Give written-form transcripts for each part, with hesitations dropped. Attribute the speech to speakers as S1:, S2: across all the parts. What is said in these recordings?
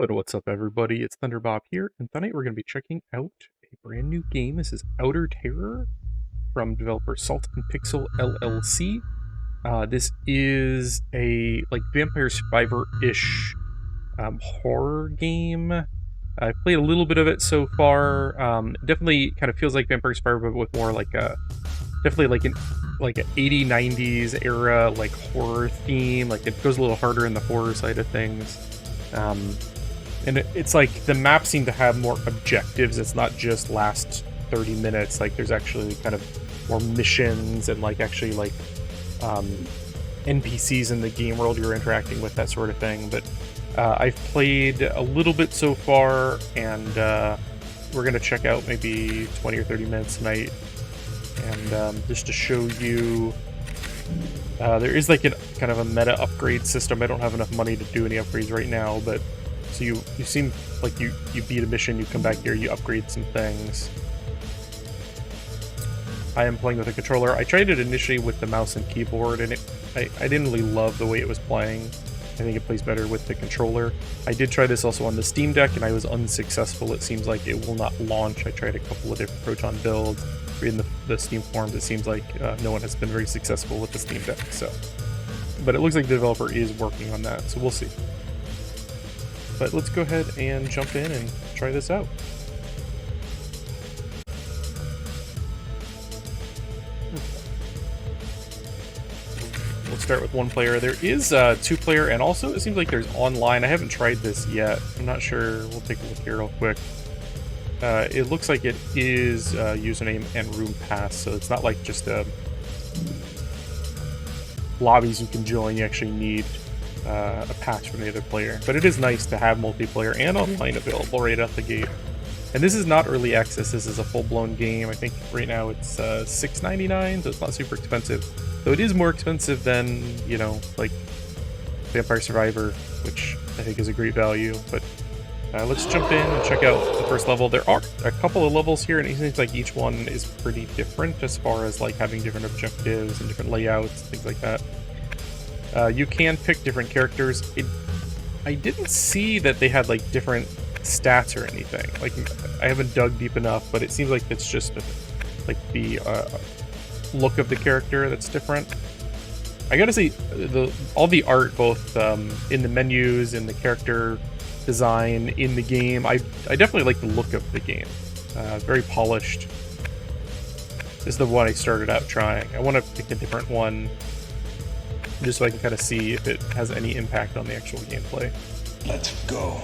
S1: Hello and what's up everybody, it's Thunderbob here, and tonight we're going to be checking out a brand new game. This is Outer Terror from developer Salt and Pixel LLC. This is a Vampire Survivor-ish horror game. I've played a little bit of it so far. Definitely kind of feels like Vampire Survivor, but with more definitely an 80s, 90s era horror theme. Like it goes a little harder in the horror side of things. And it's like the maps seem to have more objectives. It's not just last 30 minutes. Like there's actually kind of more missions and NPCs in the game world you're interacting with, that sort of thing. But I've played a little bit so far, and we're gonna check out maybe 20 or 30 minutes tonight. And just to show you, there is like a kind of a meta upgrade system. I don't have enough money to do any upgrades right now, but so you seem like you beat a mission, you come back here, you upgrade some things. I am playing with a controller. I tried it initially with the mouse and keyboard, and I didn't really love the way it was playing. I think it plays better with the controller. I did try this also on the Steam Deck, and I was unsuccessful. It seems like it will not launch. I tried a couple of different Proton builds. Reading the Steam forums, it seems like no one has been very successful with the Steam Deck. So, but it looks like the developer is working on that, so we'll see. But let's go ahead and jump in and try this out. We'll start with one player. There is two-player, and also it seems like there's online. I haven't tried this yet. I'm not sure. We'll take a look here real quick. It looks like it is username and room pass, so it's not like just lobbies you can join. You actually need a pass from the other player. But it is nice to have multiplayer and online available right out the gate. And this is not early access. This is a full-blown game. I think right now it's $6.99, so it's not super expensive. Though it is more expensive than, you know, like Vampire Survivor, which I think is a great value. But let's jump in and check out the first level. There are a couple of levels here, and it seems like each one is pretty different as far as like having different objectives and different layouts, things like that. You can pick different characters. I didn't see that they had like different stats or anything. Like I haven't dug deep enough, but it seems like it's just like the look of the character that's different. I gotta say, all the art, both in the menus, in the character design, in the game, I definitely like the look of the game. Very polished. This is the one I started out trying. I want to pick a different one just so I can kind of see if it has any impact on the actual gameplay.
S2: Let's go.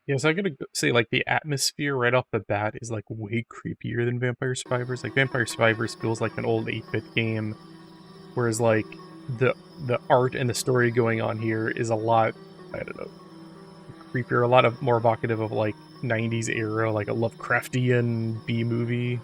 S1: Yeah, so I gotta say, like, the atmosphere right off the bat is, like, way creepier than Vampire Survivors. Like, Vampire Survivors feels like an old 8-bit game, whereas, like, the art and the story going on here is a lot, I don't know, creepier, a lot of more evocative of, like, 90s era, like a Lovecraftian B-movie.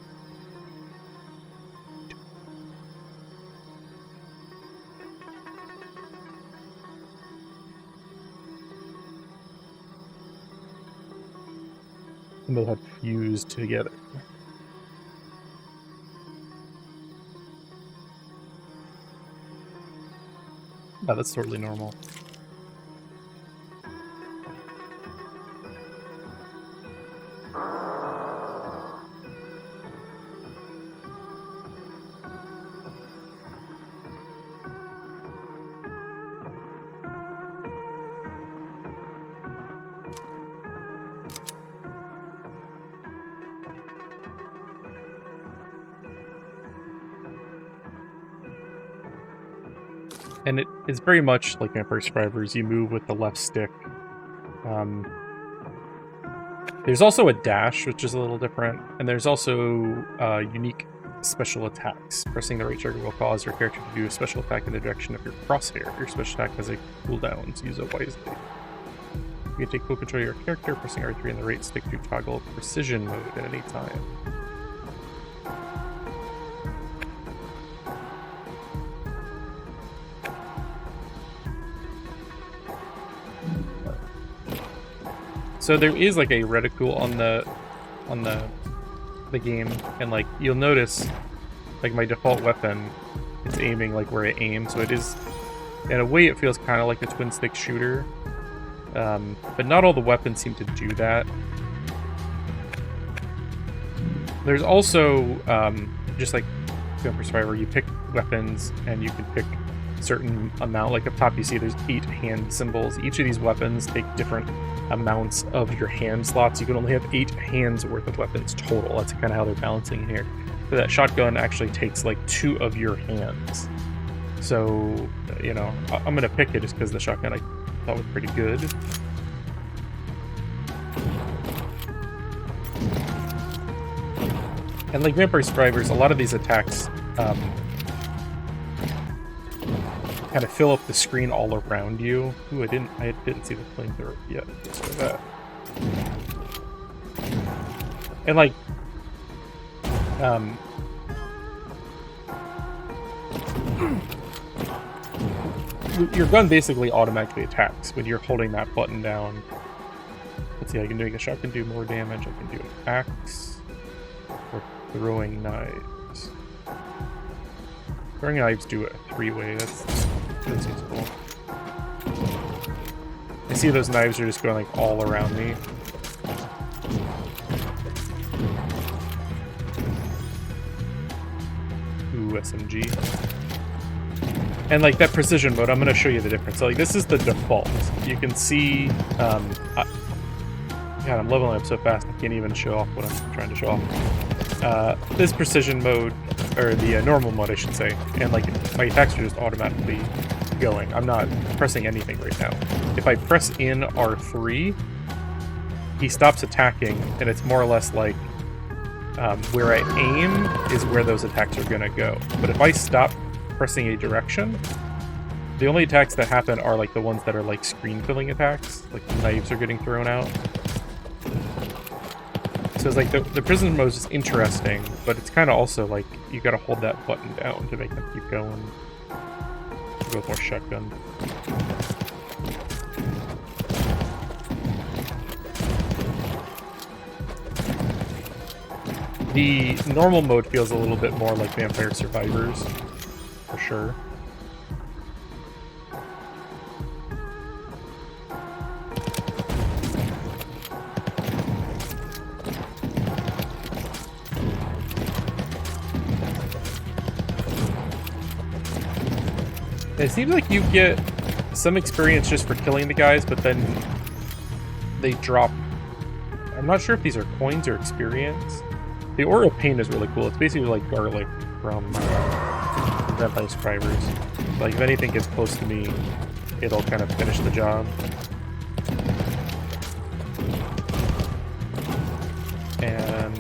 S1: And they had fused together. Yeah, that's totally normal. it's very much like Vampire Survivors. You move with the left stick. There's also a dash, which is a little different, and there's also unique special attacks. Pressing the right trigger will cause your character to do a special attack in the direction of your crosshair. Your special attack has a cooldown, so use it wisely. You can take full control of your character, pressing R3 and the right stick to toggle precision mode at any time. So there is like a reticule on the game, and like you'll notice, like my default weapon, it's aiming like where I aim, so it is, in a way, it feels kind of like a twin stick shooter, but not all the weapons seem to do that. There's also just like Vampire Survivor, you pick weapons and you can pick certain amount. Like up top you see there's 8 hand symbols. Each of these weapons take different amounts of your hand slots. You can only have 8 hands worth of weapons total. That's kind of how they're balancing here. But that shotgun actually takes like 2 of your hands. So, you know, I'm gonna pick it just because the shotgun I thought was pretty good. And like Vampire Survivors, a lot of these attacks kind of fill up the screen all around you. Ooh, I didn't see the flamethrower yet. So that. And like, your gun basically automatically attacks when you're holding that button down. Let's see, I can do a shotgun, do more damage. I can do an axe or throwing knives. Throwing knives do a 3-way. That seems cool. I see those knives are just going like all around me. Ooh, SMG. And like that precision mode, I'm going to show you the difference. So like this is the default. You can see, God, I'm leveling up so fast I can't even show off what I'm trying to show off. This precision mode, or the normal mode I should say, and like my attacks are just automatically going. I'm not pressing anything right now. If I press in R3, he stops attacking, and it's more or less like where I aim is where those attacks are going to go. But if I stop pressing a direction, the only attacks that happen are like the ones that are like screen filling attacks, like the knives are getting thrown out. So it's like the prison mode is interesting, but it's kind of also like you gotta hold that button down to make them keep going. I'll go with more shotgun. The normal mode feels a little bit more like Vampire Survivors, for sure. It seems like you get some experience just for killing the guys, but then they drop... I'm not sure if these are coins or experience. The Aura of Pain is really cool. It's basically like garlic from Vampire Survivors. Like, if anything gets close to me, it'll kind of finish the job. And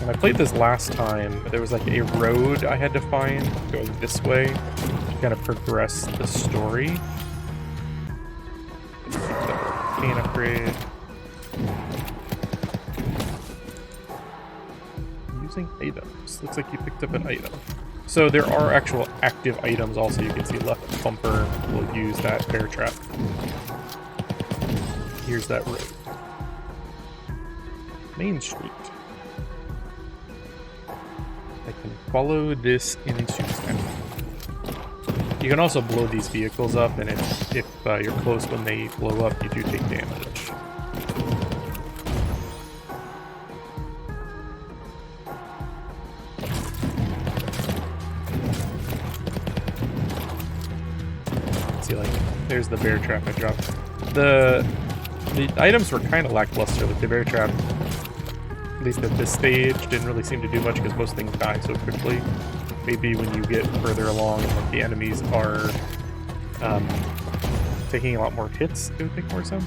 S1: when I played this last time, there was like a road I had to find going this way to kind of progress the story. Pain upgrade. Using items. Looks like you picked up an item. So there are actual active items also. You can see left bumper will use that bear trap. Here's that road. Main Street. I can follow this into town. You can also blow these vehicles up, and if you're close when they blow up, you do take damage. See, like, there's the bear trap I dropped. The items were kind of lackluster. Like the bear trap, at least at this stage, didn't really seem to do much because most things die so quickly. Maybe when you get further along and like the enemies are taking a lot more hits, it would make more sense.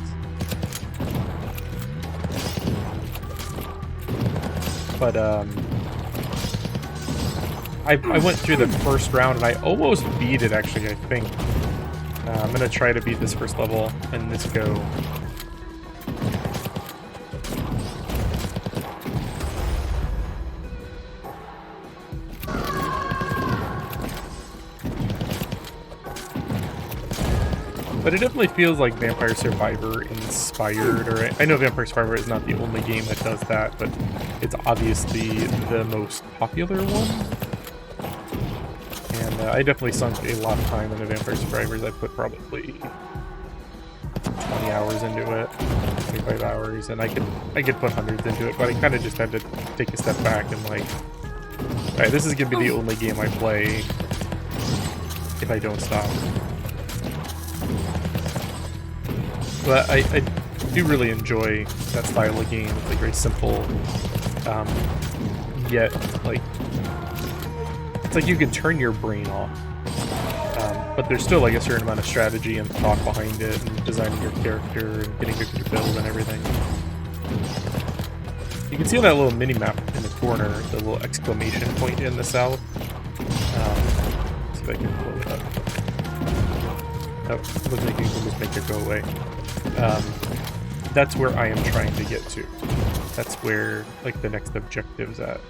S1: But I went through the first round and I almost beat it, actually, I think. I'm gonna try to beat this first level and this go. But it definitely feels like Vampire Survivor inspired, or I know Vampire Survivor is not the only game that does that, but it's obviously the most popular one. And I definitely sunk a lot of time into Vampire Survivors. I put probably 20 hours into it, 25 hours, and I could put hundreds into it, but I kind of just had to take a step back and like, alright, this is gonna be the only game I play if I don't stop. But I do really enjoy that style of game. It's like very simple, yet like it's like you can turn your brain off, but there's still like a certain amount of strategy and thought behind it, and designing your character and getting a good build and everything. You can see on that little mini map in the corner, the little exclamation point in the south. Let's see if I can pull it up. Oh, it looks like you can just make it go away. That's where I am trying to get to. That's where, like, the next objective's at.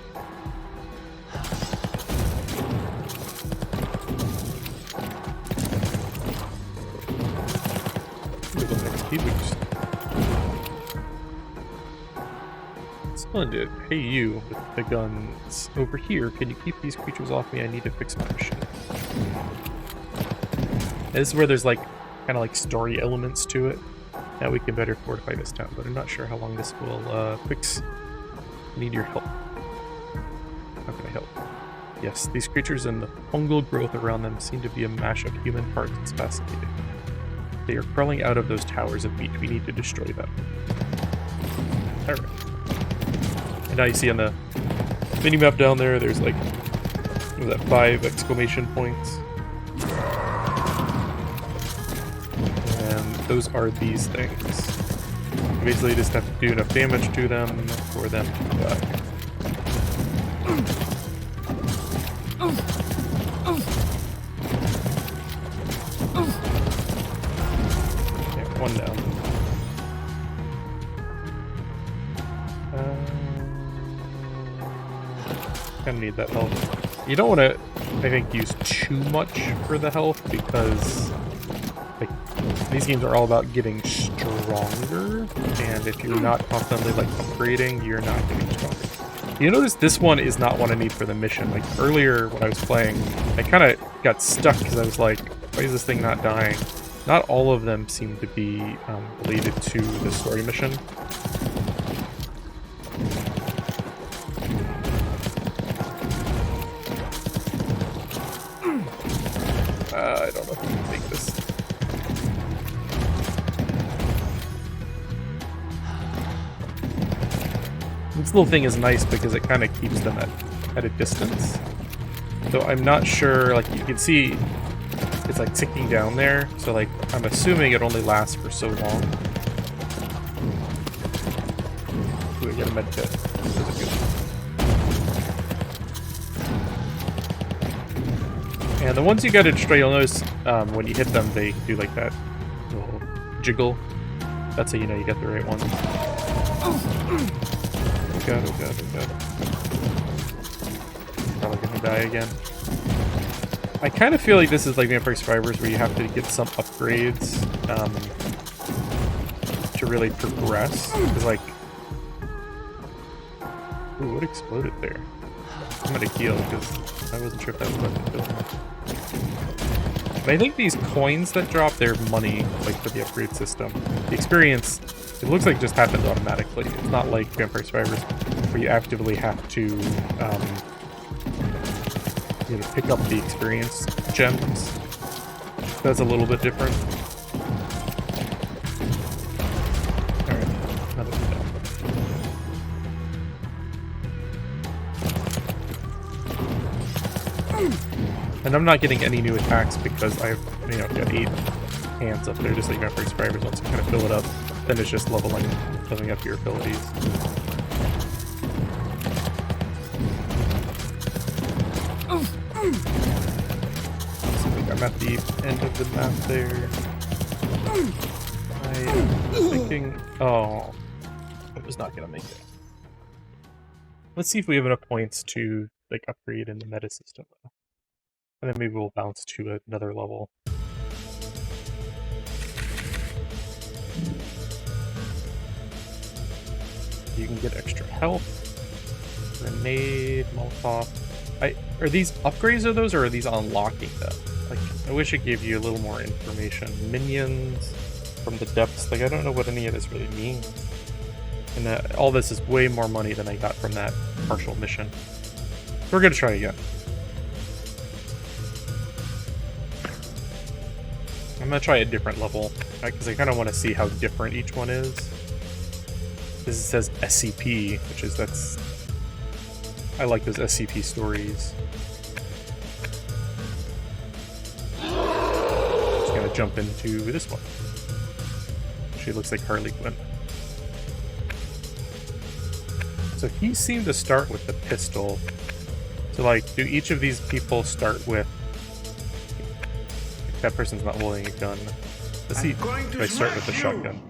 S1: Little XP boost. Splendid. Hey, you with the guns. Over here, can you keep these creatures off me? I need to fix my machine. This is where there's, like, kind of like story elements to it. Now we can better fortify this town, but I'm not sure how long this will fix. I need your help. How can I help? Yes, these creatures and the fungal growth around them seem to be a mash of human parts and fascinating. They are crawling out of those towers of meat. We need to destroy them. Alright. And now you see on the minimap down there, there's like, what was that, 5 exclamation points. Those are these things. You basically just have to do enough damage to them for them to die. Yeah, one down. Kinda need that health. You don't want to, I think, use too much for the health because these games are all about getting stronger, and if you're not constantly like upgrading, you're not getting stronger. You notice this one is not one I need for the mission. Like earlier when I was playing, I kind of got stuck because I was like, why is this thing not dying? Not all of them seem to be related to the story mission. I don't know if I can take this. This little thing is nice because it kind of keeps them at a distance. So I'm not sure, like you can see it's like ticking down there. So like I'm assuming it only lasts for so long. Ooh, I get a med kit. Those are good. And the ones you gotta destroy, you'll notice when you hit them, they do like that little jiggle. That's how you know you got the right one. Oh god, oh god, oh god. Probably gonna die again. I kind of feel like this is like Vampire Survivors where you have to get some upgrades to really progress. Because like... Ooh, what exploded there? I'm gonna heal because I wasn't sure if that was going to kill me. But I think these coins that drop, they're money, like for the upgrade system. The experience, it looks like it just happens automatically. It's not like Vampire Survivors where you actively have to, you know, pick up the experience gems. That's a little bit different. Alright, another one down. And And I'm not getting any new attacks because I've, got 8 hands up there, just like Vampire Survivors. Once you kind of fill it up, then it's just leveling up your abilities. So I'm at the end of the map there. I'm thinking... Oh, I was not going to make it. Let's see if we have enough points to like upgrade in the meta system. And then maybe we'll bounce to another level. You can get extra health, grenade, Molotov. Are these upgrades of those, or are these unlocking them? Like, I wish it gave you a little more information. Minions from the depths. Like, I don't know what any of this really means. And all this is way more money than I got from that partial mission. So we're gonna try again. I'm gonna try a different level, because I kind of want to see how different each one is. This says SCP, that's... I like those SCP stories. Just gonna jump into this one. She looks like Harley Quinn. So he seemed to start with the pistol. So, like, do each of these people start with... That person's not holding a gun. Let's see if I start with the shotgun.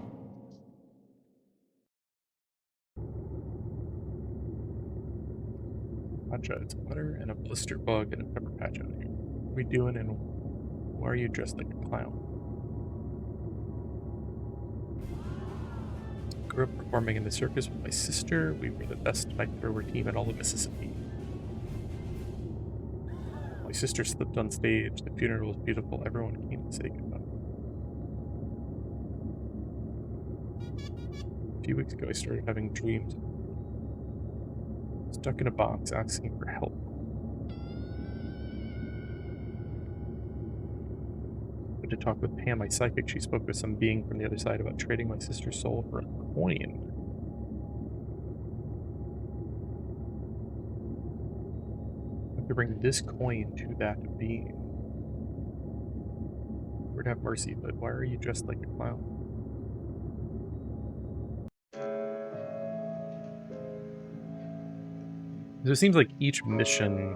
S1: Gotcha, it's water and a blister bug and a pepper patch out here. What are we doing, and why are you dressed like a clown? Grew up performing in the circus with my sister. We were the best micro team in all of Mississippi. My sister slipped on stage. The funeral was beautiful. Everyone came to say goodbye. A few weeks ago, I started having dreams. Stuck in a box, asking for help. I did talk with Pam, my psychic. She spoke with some being from the other side about trading my sister's soul for a coin. I have to bring this coin to that being. Lord have mercy, but why are you dressed like a clown? So it seems like each mission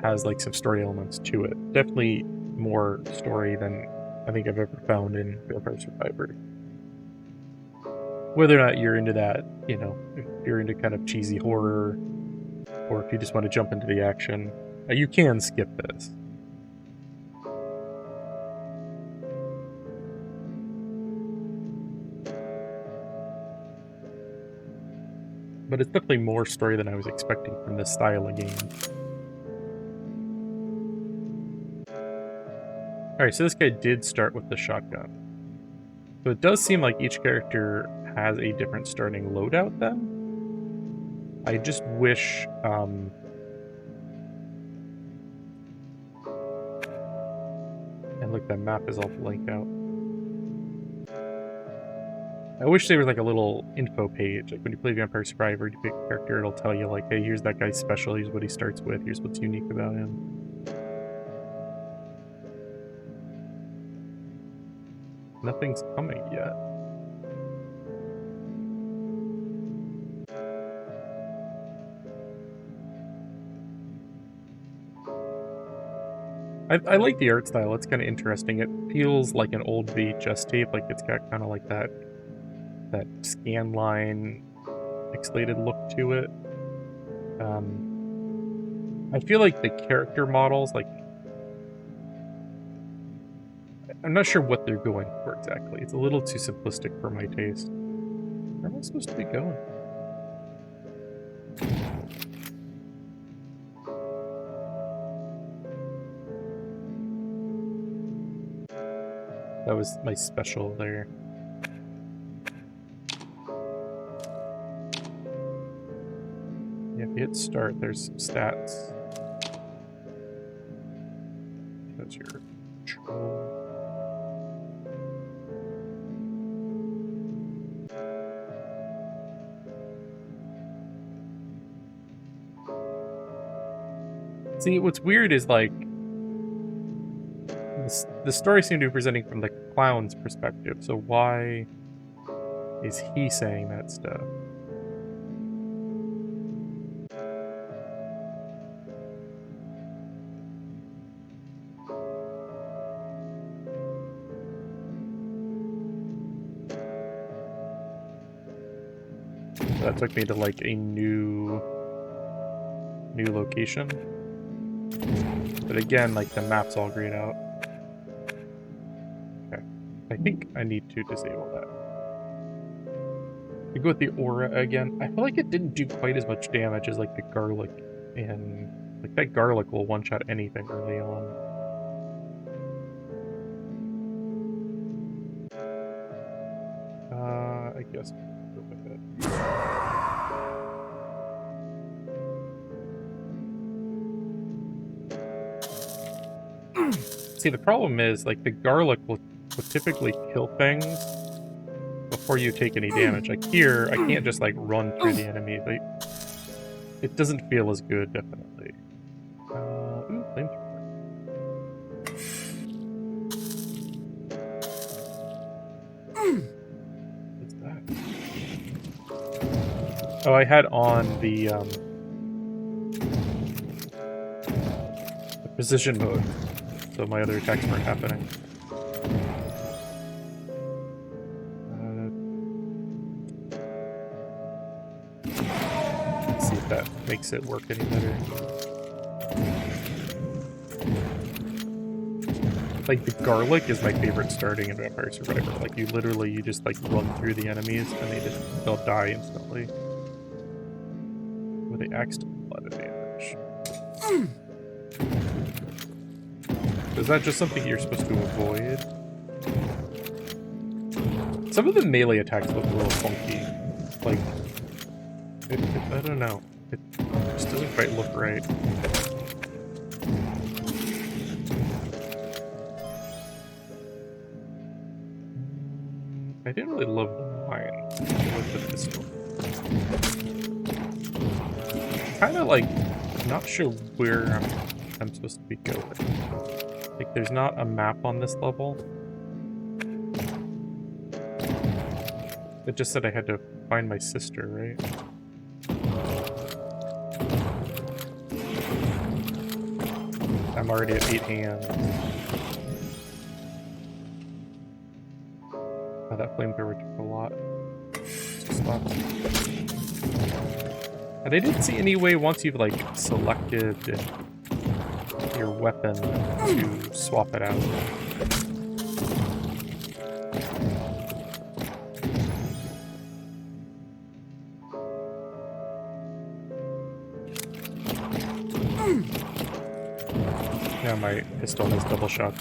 S1: has like some story elements to it. Definitely more story than I think I've ever found in Vampire Survivor. Whether or not you're into that, if you're into kind of cheesy horror, or if you just want to jump into the action, you can skip this. But it's definitely more story than I was expecting from this style of game. Alright, so this guy did start with the shotgun. So it does seem like each character has a different starting loadout then. I just wish, and look, that map is all blanked out. I wish there was like a little info page. Like when you play Vampire Survivor, you pick a character, it'll tell you like, hey, here's that guy's special, here's what he starts with, here's what's unique about him. Nothing's coming yet. I like the art style, it's kind of interesting. It feels like an old VHS tape, like it's got kind of like that scan line pixelated look to it. I feel like the character models, like, I'm not sure what they're going for exactly. It's a little too simplistic for my taste. Where am I supposed to be going? That was my special there. Yeah, if you hit start, there's some stats. That's your control. See, what's weird is, like, the story seemed to be presenting from the clown's perspective, so why is he saying that stuff? That took me to like a new location. But again, like the map's all grayed out. Okay. I think I need to disable that. We go with the aura again. I feel like it didn't do quite as much damage as like the garlic, and like that garlic will one-shot anything early on. I guess we'll go with it. See, the problem is, like, the garlic will typically kill things before you take any damage. Like, here, I can't just, like, run through the enemy. Like, it doesn't feel as good, definitely. Ooh, flamethrower. What's that? Oh, I had on the precision mode, so my other attacks weren't happening. Let's see if that makes it work any better. Like, the garlic is my favorite starting in Vampire Survivor. Like, you just, like, run through the enemies, and they'll die instantly. With the axe to a lot of damage. Is that just something you're supposed to avoid? Some of the melee attacks look a little funky. Like, I don't know. It just doesn't quite look right. I didn't really love the mine with the pistol. Kinda like, not sure where I'm supposed to be going. Like, there's not a map on this level. It just said I had to find my sister, right? I'm already at 8 hands. Oh, that flamethrower took a lot. Stop. And I didn't see any way once you've, like, selected your weapon to swap it out. Now my pistol has double shot.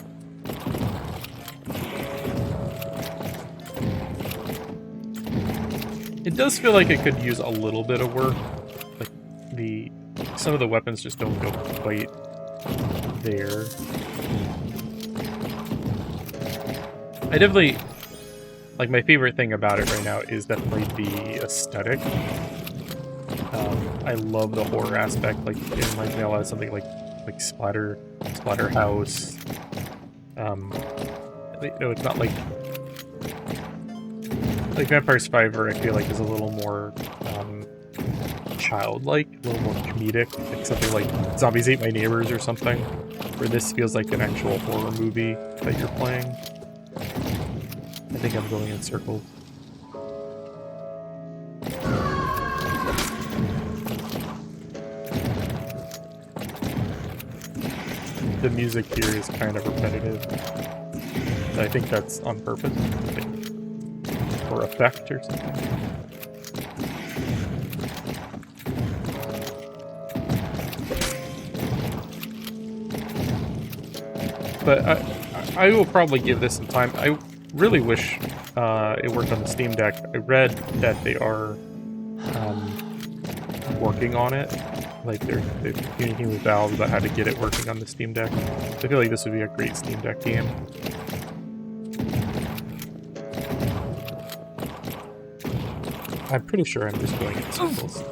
S1: It does feel like it could use a little bit of work. Like, some of the weapons just don't go quite there. I definitely, like, my favorite thing about it right now is definitely the aesthetic. I love the horror aspect. Like, it reminds me a lot of something like Splatterhouse. You know, it's not like Vampire Survivor, I feel like, is a little more childlike, a little more comedic, like something like Zombies Ate My Neighbors or something, where this feels like an actual horror movie that you're playing. I think I'm going in circles. The music here is kind of repetitive. I think that's on purpose. Or effect or something. But I will probably give this some time. I really wish it worked on the Steam Deck. I read that they are working on it. Like, they're communicating with Valve about how to get it working on the Steam Deck. I feel like this would be a great Steam Deck game. I'm pretty sure I'm just going in circles.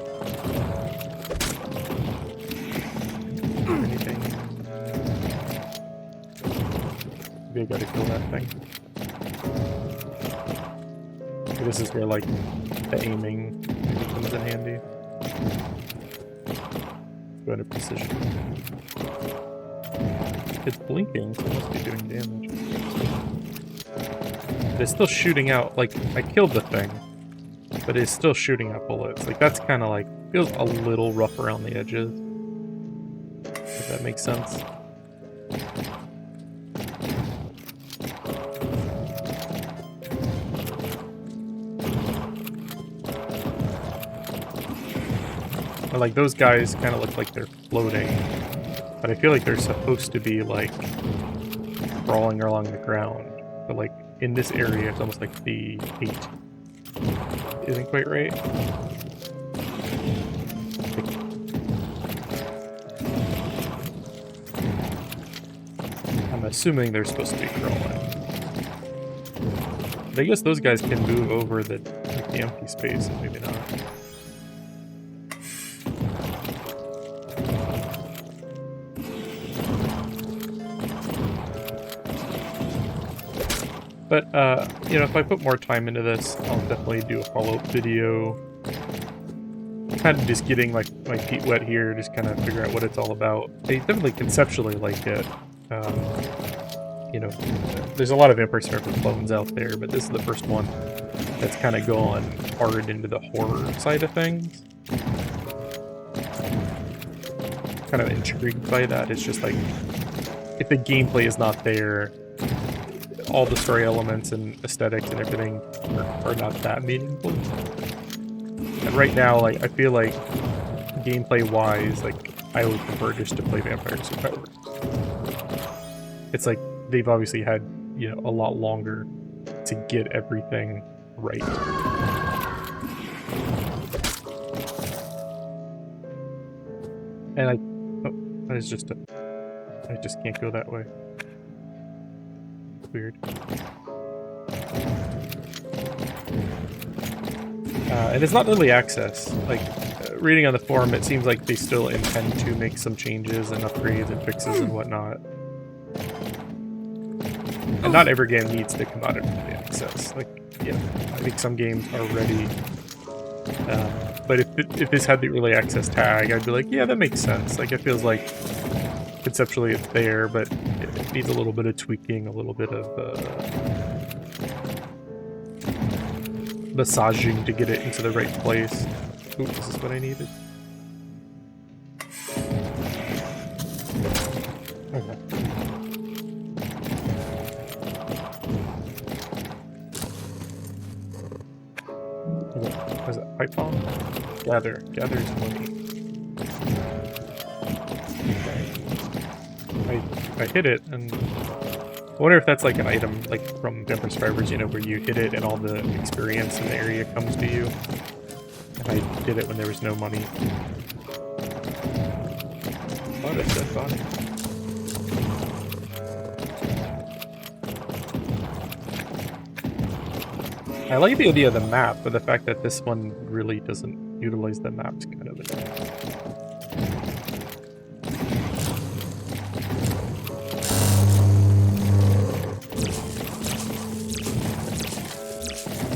S1: Anything? Maybe I gotta kill that thing. This is where, like, the aiming maybe comes in handy. Go into precision. It's blinking, so it must be doing damage. It's still shooting out, like, I killed the thing, but it's still shooting out bullets. Like, that's kind of like, feels a little rough around the edges. If that makes sense. But, like, those guys kind of look like they're floating, but I feel like they're supposed to be, like, crawling along the ground. But, like, in this area, it's almost like the height isn't quite right. I'm assuming they're supposed to be crawling. But I guess those guys can move over the empty space, and maybe not. But, you know, if I put more time into this, I'll definitely do a follow-up video. Kind of just getting, like, my feet wet here, just kind of figure out what it's all about. I definitely conceptually like it. You know, there's a lot of Emperor Server clones out there, but this is the first one that's kind of gone hard into the horror side of things. Kind of intrigued by that. It's just like, if the gameplay is not there, all the story elements and aesthetics and everything are not that meaningful. And right now, like, I feel like gameplay-wise, like, I would prefer just to play Vampire Survivors. It's like they've obviously had, you know, a lot longer to get everything right. And I just can't go that way. Weird. And it's not early access. Like, reading on the forum, it seems like they still intend to make some changes and upgrades and fixes and whatnot. And not every game needs to come out in early access. Like, yeah, I think some games are ready. But if this had the early access tag, I'd be like, yeah, that makes sense. Like, it feels like conceptually it's there, but it needs a little bit of tweaking, a little bit of massaging to get it into the right place. Ooh, this is what I needed. Okay. What is that? Pipe bomb? Gather's money. Okay. I hit it, and I wonder if that's like an item, like from Vampire Survivors, you know, where you hit it and all the experience in the area comes to you. And I did it when there was no money. What a dead body. I like the idea of the map, but the fact that this one really doesn't utilize the maps kind of annoying.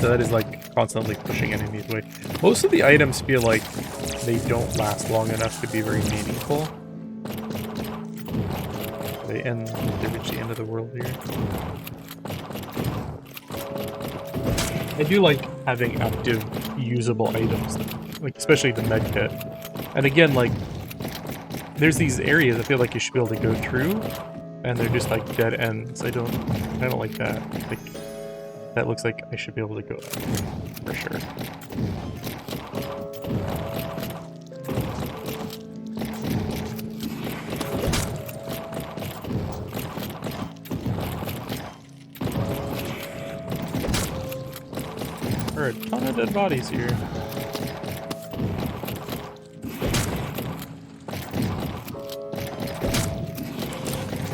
S1: So that is like constantly pushing enemies away. Most of the items feel like they don't last long enough to be very meaningful. They reach the end of the world here. I do like having active, usable items, like especially the med kit. And again, like, there's these areas I feel like you should be able to go through, and they're just like dead ends. I don't like that. Like, that looks like I should be able to go for sure. There are a ton of dead bodies here.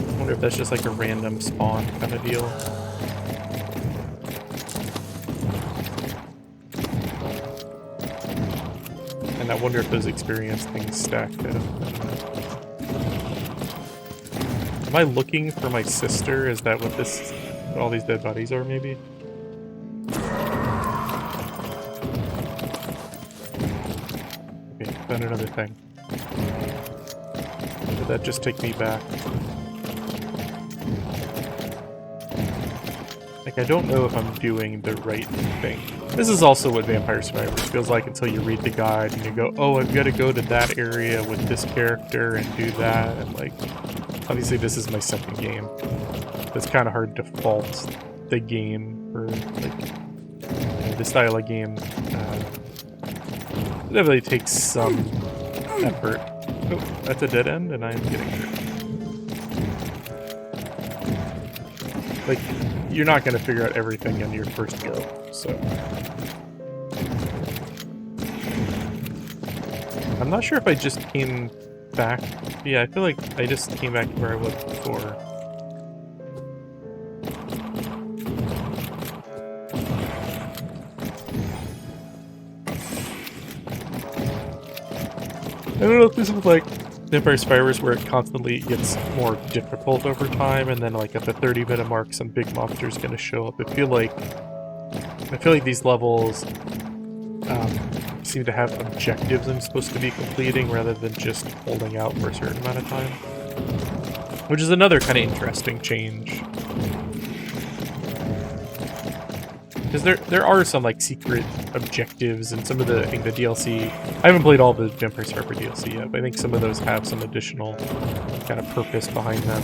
S1: I wonder if that's just like a random spawn kind of deal. And I wonder if those experience things stack up. Am I looking for my sister? Is that what what all these dead bodies are, maybe? Okay, found another thing. Did that just take me back? Like, I don't know if I'm doing the right thing. This is also what Vampire Survivors feels like until you read the guide and you go, oh, I've got to go to that area with this character and do that. And, like, obviously this is my second game. It's kind of hard to fault the game for, like, the style of game. It definitely takes some effort. Oh, that's a dead end, and I'm getting hurt. Like, you're not going to figure out everything on your first go, so... I'm not sure if I just came back... Yeah, I feel like I just came back to where I was before. I don't know if this is like Vampire Survivors where it constantly gets more difficult over time, and then like at the 30-minute mark some big monster's gonna show up. I feel like these levels seem to have objectives I'm supposed to be completing rather than just holding out for a certain amount of time. Which is another kind of interesting change. Because there are some like secret objectives and some of the, I think the DLC, I haven't played all the Vampire Survivor DLC yet, but I think some of those have some additional kind of purpose behind them.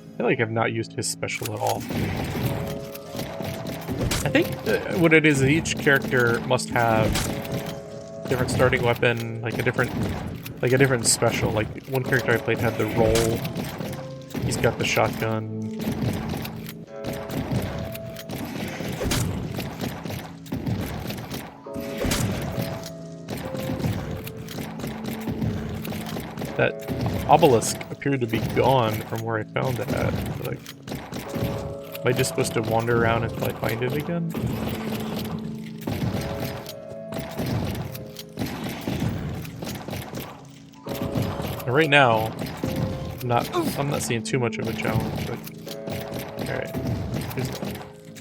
S1: I feel like I've not used his special at all. I think what it is each character must have a different starting weapon, like a different special. Like one character I played had the roll. He's got the shotgun. That obelisk appeared to be gone from where I found it at. Like, am I just supposed to wander around until I find it again? And right now, I'm not seeing too much of a challenge. But all right,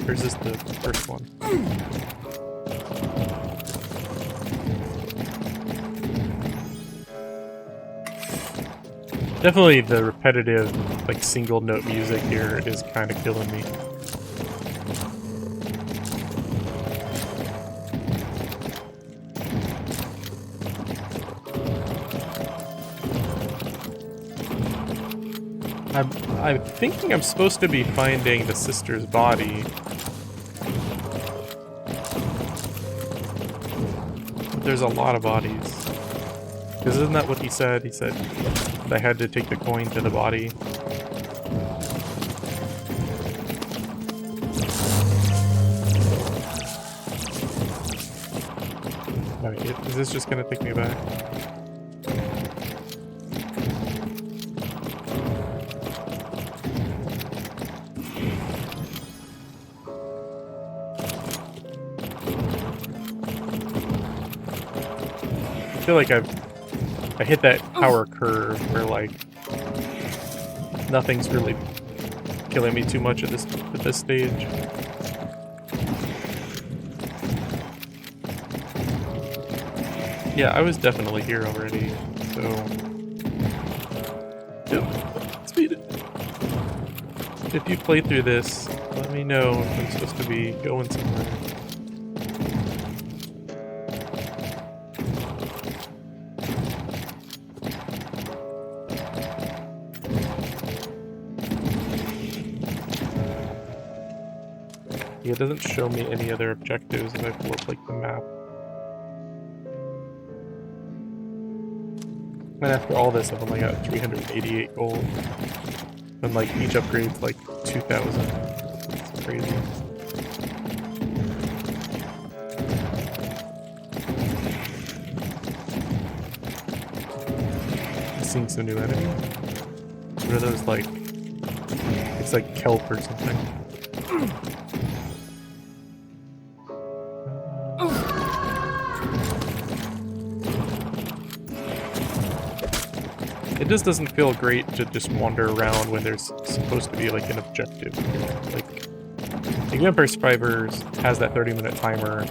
S1: here's this the first one. Definitely the repetitive, like, single note music here is kind of killing me. I'm thinking I'm supposed to be finding the sister's body. But there's a lot of bodies. Because isn't that what he said? He said I had to take the coin to the body. Alright, is this just gonna take me back? I feel like I hit that power curve where, like, nothing's really killing me too much at this stage. Yeah, I was definitely here already, so... Yep, speed it. If you play through this, let me know if I'm supposed to be going somewhere. Yeah, it doesn't show me any other objectives if I pull up, like, the map. And after all this, I've only got 388 gold. And, like, each upgrade's, like, 2,000. It's crazy. seeing some new enemies. What are those like? It's like kelp or something. It just doesn't feel great to just wander around when there's supposed to be like an objective. Like, the Vampire Survivors has that 30-minute timer,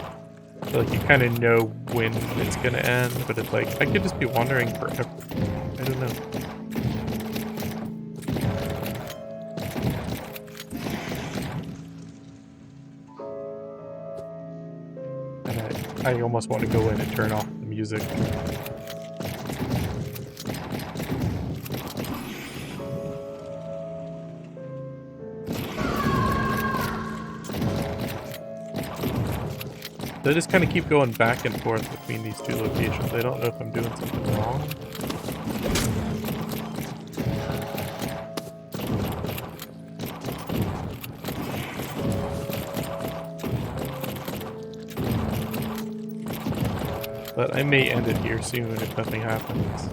S1: so like you kind of know when it's gonna end, but it's like, I could just be wandering forever. I don't know. And I almost want to go in and turn off the music. So I just kind of keep going back and forth between these two locations. I don't know if I'm doing something wrong. But I may end it here soon if nothing happens.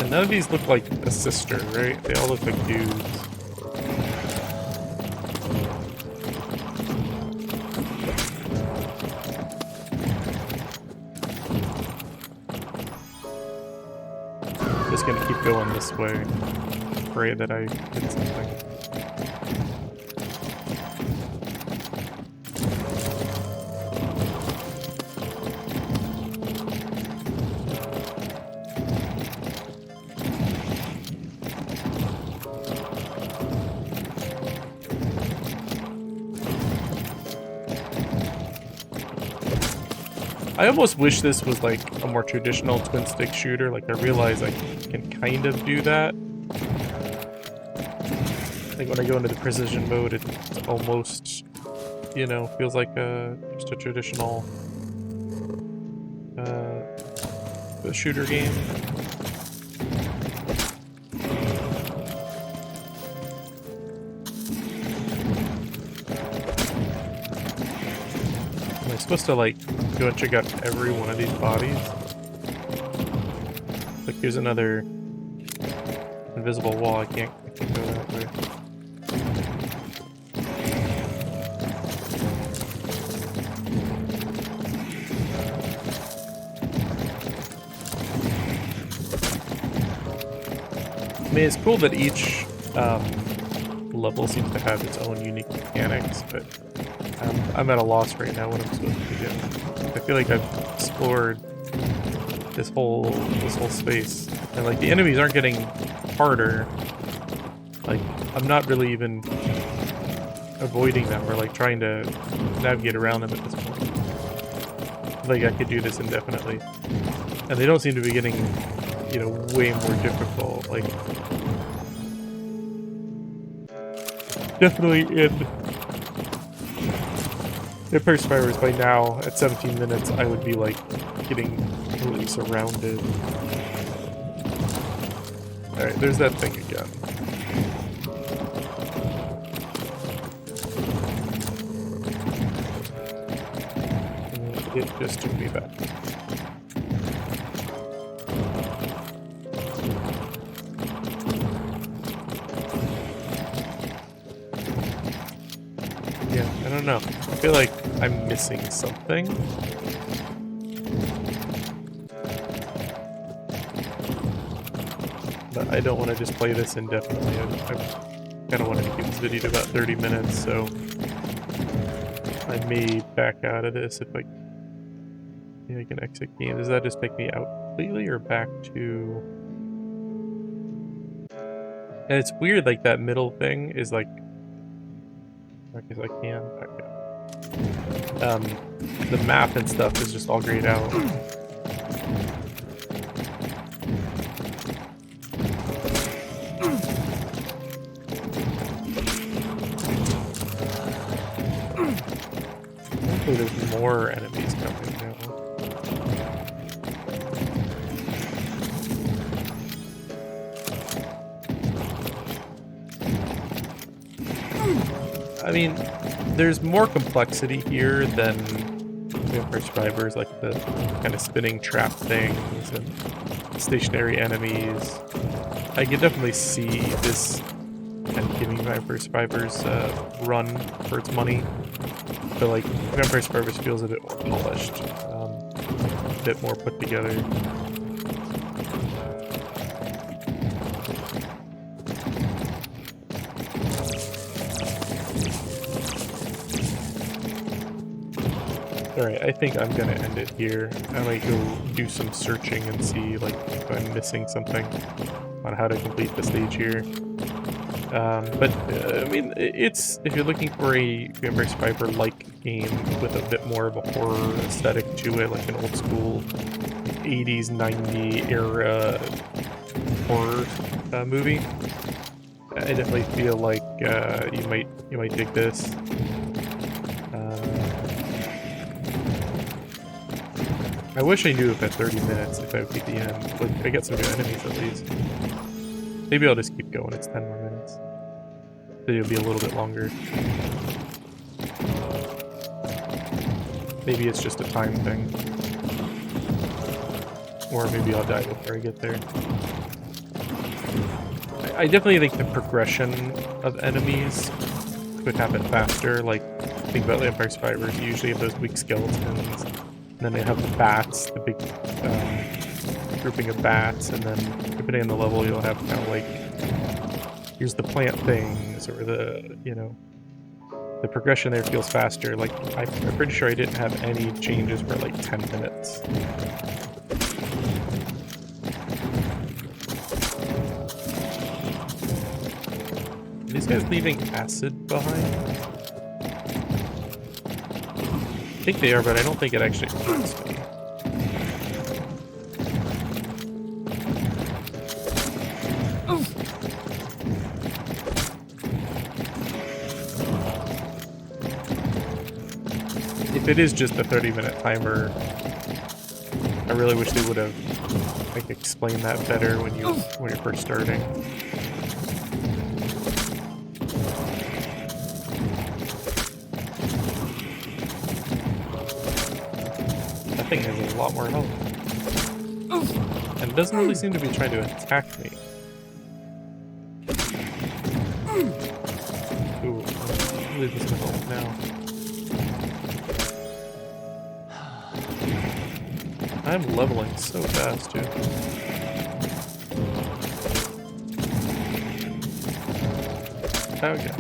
S1: And none of these look like a sister, right? They all look like dudes. Just gonna keep going this way. Pray that I hit something. I almost wish this was like a more traditional twin stick shooter. Like, I realize I can kind of do that. Like when I go into the precision mode, it's almost, you know, feels like just a traditional shooter game. Am I supposed to like go and check out every one of these bodies? Like, here's another invisible wall. I can't go that way. I mean, it's cool that each level seems to have its own unique mechanics, but I'm at a loss right now what I'm supposed to be doing. I feel like I've explored this whole space, and like the enemies aren't getting harder. Like, I'm not really even avoiding them or like trying to navigate around them at this point. Like, I could do this indefinitely, and they don't seem to be getting, you know, way more difficult. Like, definitely in Vampire Survivors, by now, at 17 minutes, I would be, like, getting completely surrounded. Alright, there's that thing again. And it just took me back. Yeah, I don't know. I feel like I'm missing something. But I don't want to just play this indefinitely. I kind of wanted to keep this video to about 30 minutes, so I may back out of this if I can exit game. Does that just take me out completely or back to... And it's weird, like that middle thing is like... I guess I can back out. The map and stuff is just all grayed out. Hopefully there's more enemies coming now. I mean, There's more complexity here than Vampire Survivors, like the kind of spinning trap things and stationary enemies. I could definitely see this kind of giving Vampire Survivors run for its money, but like Vampire Survivors feels a bit more polished, a bit more put together. Alright, I think I'm gonna end it here. I might go do some searching and see like if I'm missing something on how to complete the stage here. I mean, it's, if you're looking for a Vampire Survivor-like game with a bit more of a horror aesthetic to it, like an old school 80s, 90s era horror movie, I definitely feel like you might dig this. I wish I knew if at 30 minutes if I would beat the end. Like, I get some new enemies at least. Maybe I'll just keep going. It's 10 more minutes. Then it'll be a little bit longer. Maybe it's just a time thing. Or maybe I'll die before I get there. I definitely think the progression of enemies could happen faster. Like, think about Vampire Survivors. You usually have those weak skeletons. And then they have the bats, the big grouping of bats, and then depending on the level, you'll have kind of like, here's the plant things, or the, you know, the progression there feels faster. Like, I'm pretty sure I didn't have any changes for like 10 minutes. Are these guys leaving acid behind? I think they are, but I don't think it actually hurts me. If it is just a 30-minute timer, I really wish they would have like explained that better when you're first starting. Thing has a lot more health. And doesn't really seem to be trying to attack me. Ooh, I'll leave this health now. I'm leveling so fast, too. Okay.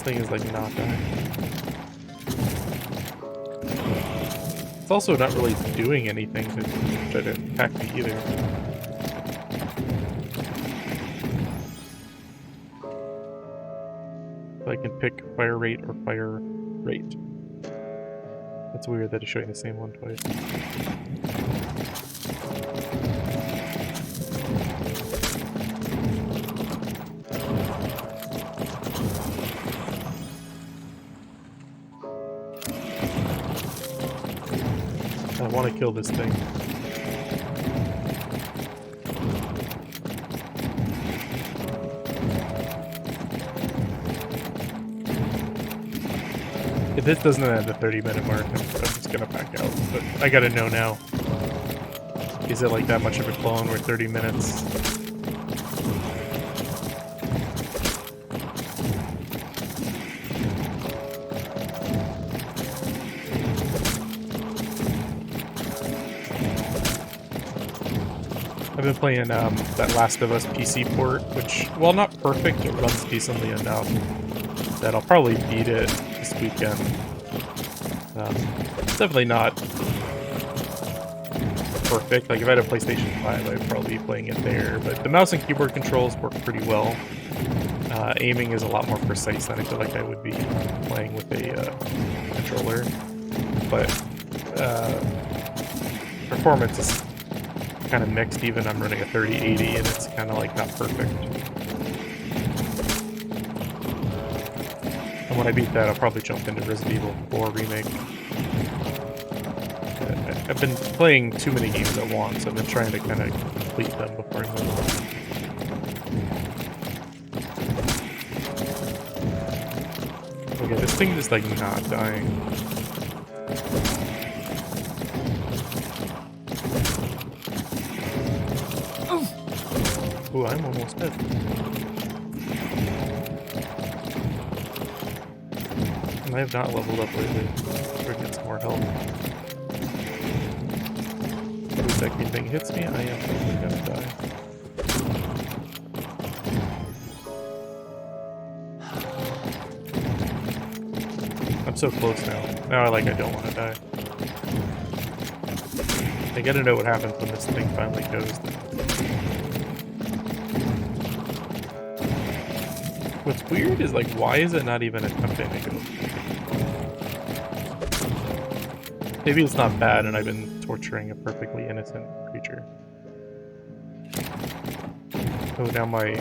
S1: Thing is like not dying. It's also not really doing anything to try to attack me either. So I can pick fire rate or fire rate. That's weird that it's showing the same one twice. I want to kill this thing. If this doesn't have the 30-minute mark, I'm just gonna back out. But I gotta know now. Is it like that much of a clone where 30 minutes? I've been playing that Last of Us PC port, which, while not perfect, it runs decently enough that I'll probably beat it this weekend. It's definitely not perfect. Like, if I had a PlayStation 5, I'd probably be playing it there. But the mouse and keyboard controls work pretty well. Aiming is a lot more precise than I feel like I would be playing with a controller. But performance is kind of mixed. Even I'm running a 3080 and it's kind of like not perfect. And when I beat that, I'll probably jump into Resident Evil 4 Remake. I've been playing too many games at once. I've been trying to kind of complete them before I move on. Okay, this thing is like not dying. Ooh, I'm almost dead. And I have not leveled up lately. We're gonna get some more health. If that green thing hits me, I am probably gonna die. I'm so close now. Now I don't want to die. I gotta know what happens when this thing finally goes. What's weird is why is it not even attempting to go? Maybe it's not bad and I've been torturing a perfectly innocent creature. Oh, now my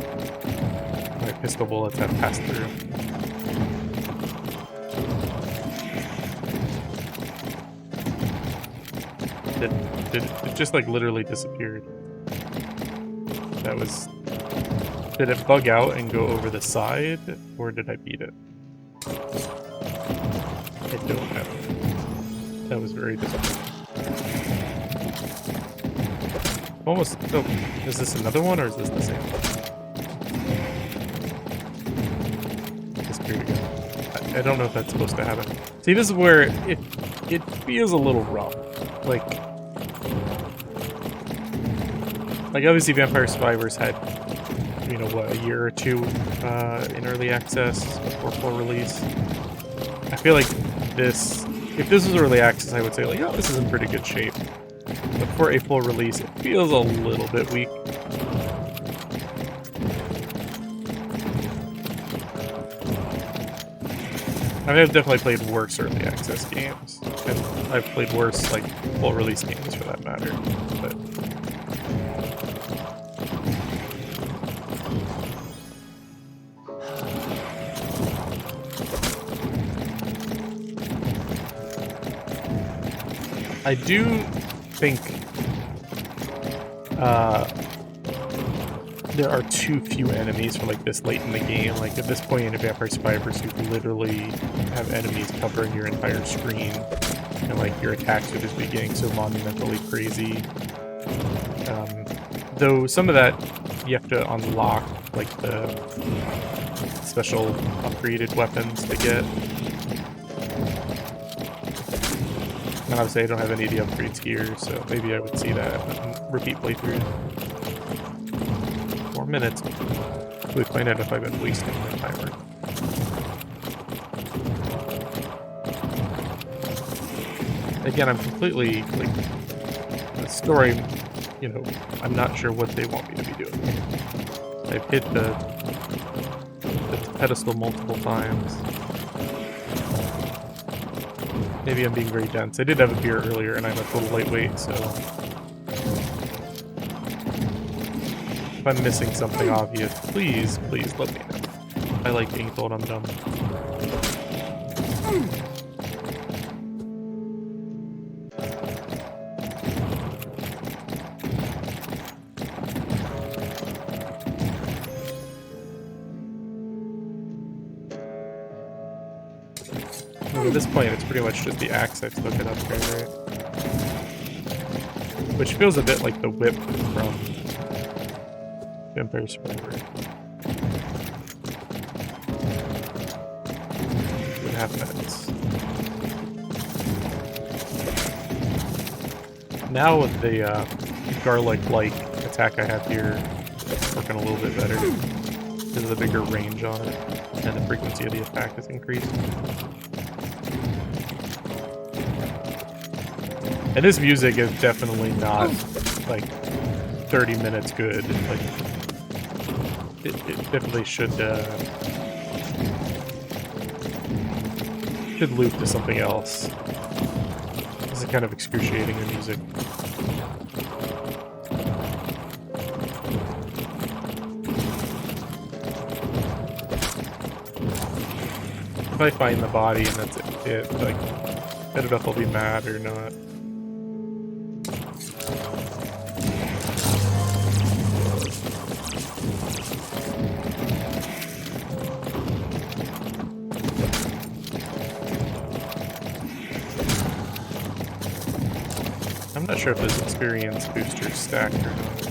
S1: pistol bullets have passed through. It just literally disappeared. That was... Did it bug out and go over the side, or did I beat it? I don't know. That was very disappointing. Almost... Oh, is this another one, or is this the same one? Disappeared again. I don't know if that's supposed to happen. See, this is where it feels a little rough. Obviously Vampire Survivors had, what, a year or two in early access before full release. I feel like this, if this was early access, I would say oh, this is in pretty good shape. But for a full release, it feels a little bit weak. I mean, I've definitely played worse early access games, and I've played worse, full release games for that matter, but... I do think there are too few enemies for this late in the game. At this point in Vampire Survivors, you literally have enemies covering your entire screen, and your attacks would just be getting so monumentally crazy. Though some of that you have to unlock, the special upgraded weapons to get. And obviously I don't have any of the upgrades here, so maybe I would see that and repeat playthrough. 4 minutes. We'll find out if I've been wasting my timer. Again, I'm completely, the story, I'm not sure what they want me to be doing. I've hit the pedestal multiple times. Maybe I'm being very dense. I did have a beer earlier, and I'm a total lightweight, so... If I'm missing something obvious, please let me know. I like being told I'm dumb. At this point, it's pretty much just the axe I took it up here, right? Which feels a bit like the whip from Vampire Survivor. 2.5 minutes. Now with the garlic-like attack I have here, it's working a little bit better. There's a bigger range on it, and the frequency of the attack is increased. And this music is definitely not 30 minutes good. It definitely should loop to something else. This is kind of excruciating, the music. If I find the body and that's it, I don't know if I'll be mad or not. I'm not sure if those experience boosters stack or not.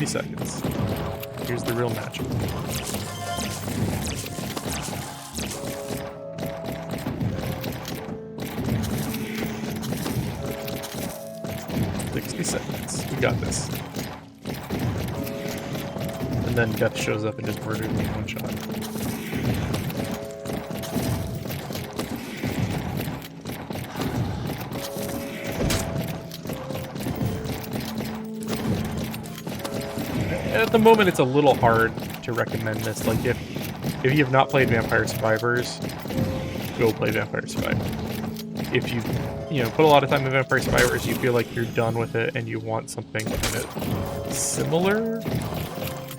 S1: Seconds. Here's the real matchup. $60. We got this. And then Death shows up and just murders me in one shot. At the moment, it's a little hard to recommend this. Like, if you have not played Vampire Survivors, go play Vampire Survivors. If you put a lot of time in Vampire Survivors, you feel like you're done with it and you want something kind of similar,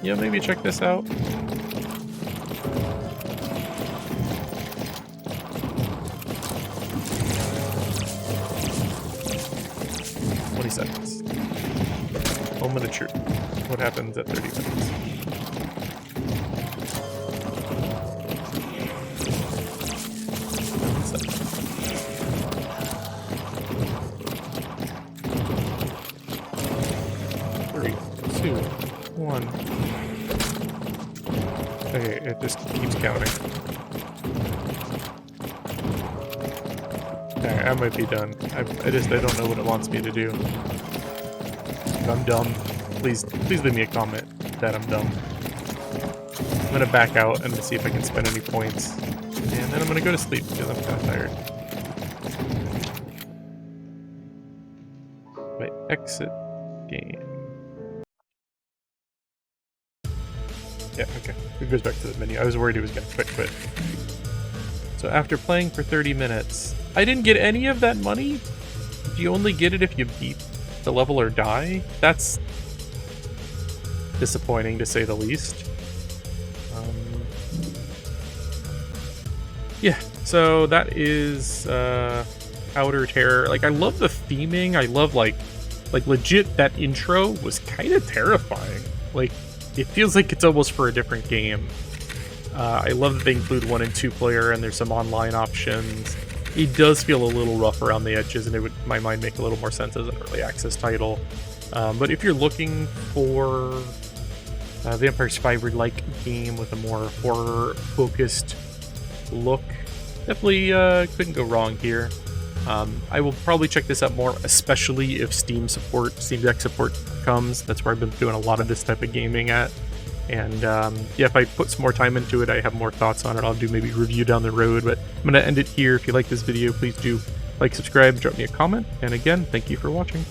S1: maybe check this out. Seconds. Moment of truth. What happens at 30 minutes? Three, two, one. Okay, it just keeps counting. Okay, I might be done. I don't know what it wants me to do. If I'm dumb, please leave me a comment that I'm dumb. I'm gonna back out and see if I can spend any points. And then I'm gonna go to sleep because I'm kind of tired. Wait, exit game. Yeah, okay. It goes back to the menu. I was worried it was gonna quit. So after playing for 30 minutes, I didn't get any of that money? Do you only get it if you beat the level or die? That's disappointing to say the least. Yeah, so that is Outer Terror. Like, I love the theming. I love like legit, that intro was kind of terrifying. Like, it feels like it's almost for a different game. I love that they include 1 and 2 player and there's some online options. It does feel a little rough around the edges, and it would, in my mind, make a little more sense as an early access title. But if you're looking for a Vampire Survivor-like game with a more horror-focused look, definitely couldn't go wrong here. I will probably check this out more, especially if Steam Deck support comes. That's where I've been doing a lot of this type of gaming at. And yeah, if I put some more time into it, I have more thoughts on it. I'll do maybe a review down the road, but I'm going to end it here. If you like this video, please do like, subscribe, drop me a comment. And again, thank you for watching.